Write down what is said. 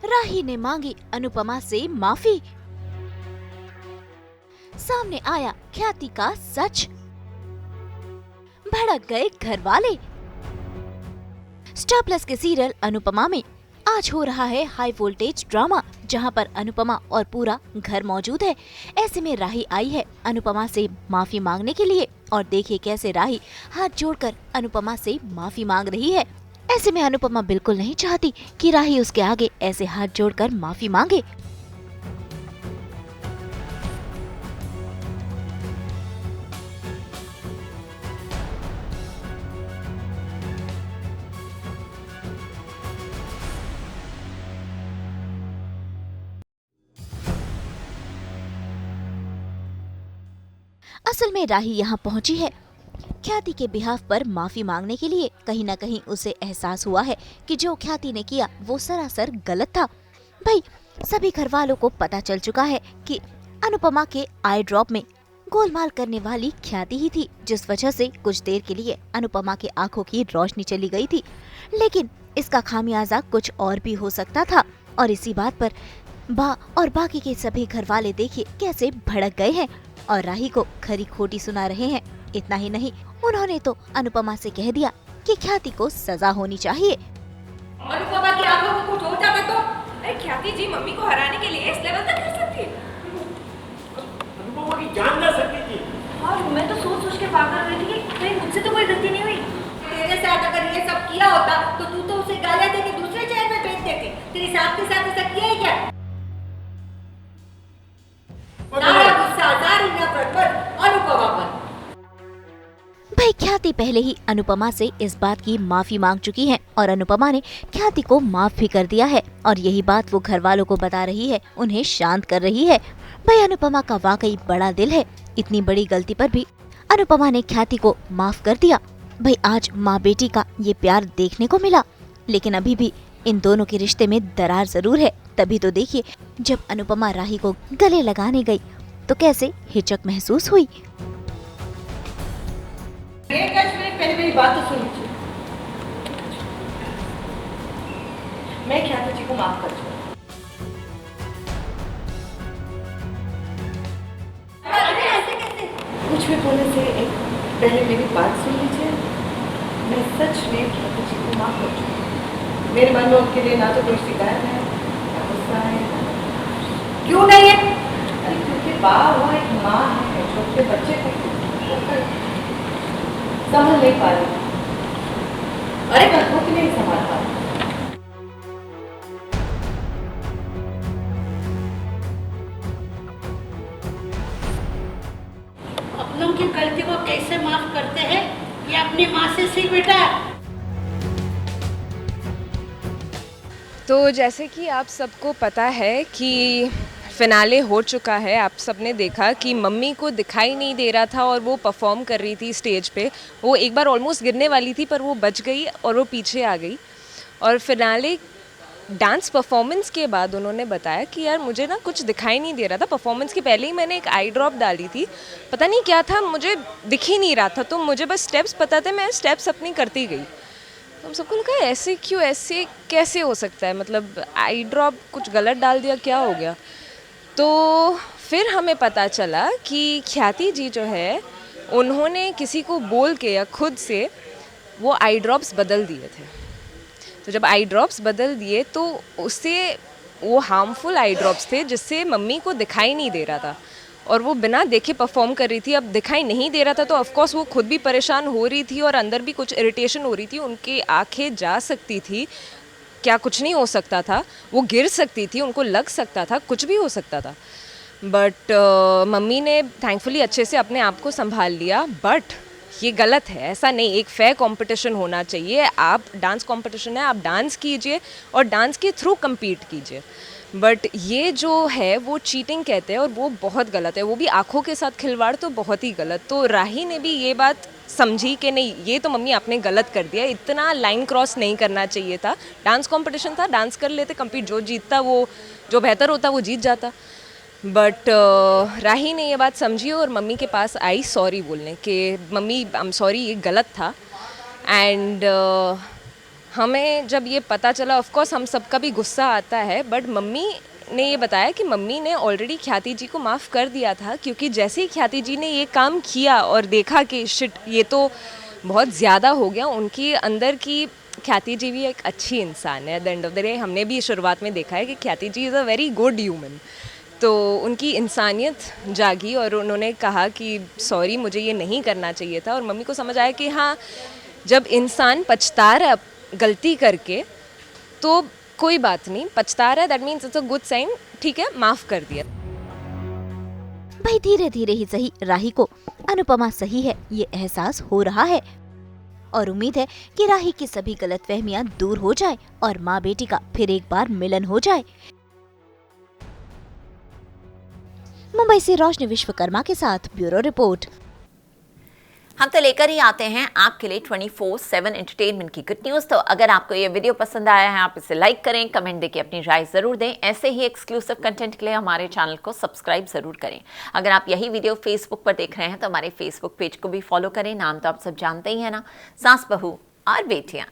राही ने मांगी अनुपमा से माफी। सामने आया ख्याति का सच। भड़क गए घर वाले। स्टार प्लस के सीरियल अनुपमा में आज हो रहा है हाई वोल्टेज ड्रामा, जहां पर अनुपमा और पूरा घर मौजूद है। ऐसे में राही आई है अनुपमा से माफी मांगने के लिए, और देखिए कैसे राही हाथ जोड़कर अनुपमा से माफी मांग रही है। ऐसे में अनुपमा बिल्कुल नहीं चाहती कि राही उसके आगे ऐसे हाथ जोड़कर माफी मांगे। असल में राही यहाँ पहुँची है ख्याति के बिहाफ पर माफी मांगने के लिए। कहीं न कहीं उसे एहसास हुआ है कि जो ख्याति ने किया वो सरासर गलत था। भाई सभी घर वालों को पता चल चुका है कि अनुपमा के आई ड्रॉप में गोलमाल करने वाली ख्याति ही थी, जिस वजह से कुछ देर के लिए अनुपमा के आंखों की रोशनी चली गई थी। लेकिन इसका खामियाजा कुछ और भी हो सकता था, और इसी बात पर और बाकी के सभी घर वाले देखिए कैसे भड़क गए हैं और राही को खरी खोटी सुना रहे हैं। इतना ही नहीं, उन्होंने तो अनुपमा से कह दिया कि ख्याति को सजा होनी चाहिए। अनुपमा की आंखों को कुछ हो जाता तो अरे ख्याति जी मम्मी को हराने के लिए इस लेवल तक कर सकती है। अनुपमा की जान जा सकती थी। और मैं तो सोच के पागल हो रही थी कि कहीं मुझसे तो कोई गलती नहीं हुई। तेरे साथ अगर ये सब किया होता तो तू तो उसे गालियां देके दूसरे शहर में भेज देती। तेरे साथ के साथ ऐसा किया है क्या? सारा गुस्सा सारी नफरत अनुपमा पर। भाई ख्याति पहले ही अनुपमा से इस बात की माफी मांग चुकी है, और अनुपमा ने ख्याति को माफ भी कर दिया है, और यही बात वो घर वालों को बता रही है, उन्हें शांत कर रही है। भाई अनुपमा का वाकई बड़ा दिल है। इतनी बड़ी गलती पर भी अनुपमा ने ख्याति को माफ कर दिया। भाई आज माँ बेटी का ये प्यार देखने को मिला, लेकिन अभी भी इन दोनों के रिश्ते में दरार जरूर है। तभी तो देखिए जब अनुपमा राही को गले लगाने गई तो कैसे हिचक महसूस हुई। पहले मेरी बात तो सुन लीजिए। मैं ख्याति जी को माफ कर दूंगा। कुछ भी बोलने से एक पहले मेरी बात सुन लीजिए। मैं सच में ख्याति जी को माफ कर दूंगा। मेरे मन में उनके लिए ना तो कोई शिकायत है ना गुस्सा है। क्यों नहीं है? अरे क्योंकि वो एक माँ है जो अपने बच्चे को संभल नहीं पा रही। अरे मैं खुद नहीं संभाल पा रही। अपनों की गलती को कैसे माफ करते हैं ये अपनी माँ से सीख बेटा। तो जैसे कि आप सबको पता है कि फिनाले हो चुका है। आप सबने देखा कि मम्मी को दिखाई नहीं दे रहा था और वो परफॉर्म कर रही थी स्टेज पे। वो एक बार ऑलमोस्ट गिरने वाली थी पर वो बच गई और वो पीछे आ गई। और फिनाले डांस परफॉर्मेंस के बाद उन्होंने बताया कि यार मुझे ना कुछ दिखाई नहीं दे रहा था। परफॉर्मेंस के पहले ही मैंने एक आई ड्रॉप डाली थी, पता नहीं क्या था, मुझे दिख ही नहीं रहा था, तो मुझे बस स्टेप्स पता थे, मैं स्टेप्स अपनी करती गई। हम सबको लगा ऐसे क्यों, ऐसे कैसे हो सकता है, मतलब आई ड्रॉप कुछ गलत डाल दिया, क्या हो गया। तो फिर हमें पता चला कि ख्याति जी जो है उन्होंने किसी को बोल के या खुद से वो आई ड्रॉप्स बदल दिए थे। तो जब आई ड्रॉप्स बदल दिए तो उससे वो हार्मफुल आई ड्रॉप्स थे जिससे मम्मी को दिखाई नहीं दे रहा था और वो बिना देखे परफॉर्म कर रही थी। अब दिखाई नहीं दे रहा था तो ऑफकोर्स वो खुद भी परेशान हो रही थी और अंदर भी कुछ इरिटेशन हो रही थी। उनकी आंखें जा सकती थी, क्या कुछ नहीं हो सकता था, वो गिर सकती थी, उनको लग सकता था, कुछ भी हो सकता था। बट मम्मी ने थैंकफुली अच्छे से अपने आप को संभाल लिया। बट ये गलत है, ऐसा नहीं, एक फेयर कंपटीशन होना चाहिए। आप डांस कंपटीशन है, आप डांस कीजिए और डांस के थ्रू compete कीजिए। बट ये जो है वो चीटिंग कहते हैं और वो बहुत गलत है, वो भी आँखों के साथ खिलवाड़, तो बहुत ही गलत। तो राही ने भी ये बात समझी कि नहीं, ये तो मम्मी आपने गलत कर दिया, इतना लाइन क्रॉस नहीं करना चाहिए था। डांस कंपटीशन था, डांस कर लेते, compete, जो जीतता वो, जो बेहतर होता वो जीत जाता। बट राही ने ये बात समझी और मम्मी के पास आई सॉरी बोलने के, मम्मी आई एम सॉरी, ये गलत था। एंड हमें जब ये पता चला, ऑफ कोर्स हम सबका भी गुस्सा आता है, बट मम्मी ने ये बताया कि मम्मी ने ऑलरेडी ख्याति जी को माफ़ कर दिया था, क्योंकि जैसे ही ख्याति जी ने ये काम किया और देखा कि शिट ये तो बहुत ज़्यादा हो गया, उनकी अंदर की ख्याति जी भी एक अच्छी इंसान है। At the end of the day हमने भी शुरुआत में देखा है कि Khyati ji is a very good human. तो उनकी इंसानियत जागी और उन्होंने कहा कि सॉरी, मुझे ये नहीं करना चाहिए था। और मम्मी को समझ आया कि हाँ, जब इंसान पछता रहा है गलती करके तो कोई बात नहीं, पछता रहा है that means it's a good sign, ठीक है, माफ़ कर दिया। भाई धीरे धीरे ही सही राही को अनुपमा सही है ये एहसास हो रहा है और उम्मीद है कि राही की सभी गलतफहमियां दूर हो जाए और माँ बेटी का फिर एक बार मिलन हो जाए। मुंबई से रोशनी विश्वकर्मा के साथ ब्यूरो रिपोर्ट। हम तो लेकर ही आते हैं आपके लिए 24/7 एंटरटेनमेंट की गुड न्यूज़। तो अगर आपको ये वीडियो पसंद आया है, आप इसे लाइक करें, कमेंट देके अपनी राय ज़रूर दें। ऐसे ही एक्सक्लूसिव कंटेंट के लिए हमारे चैनल को सब्सक्राइब ज़रूर करें। अगर आप यही वीडियो फेसबुक पर देख रहे हैं तो हमारे फेसबुक पेज को भी फॉलो करें। नाम तो आप सब जानते ही हैं ना, सास बहू और बेटियाँ।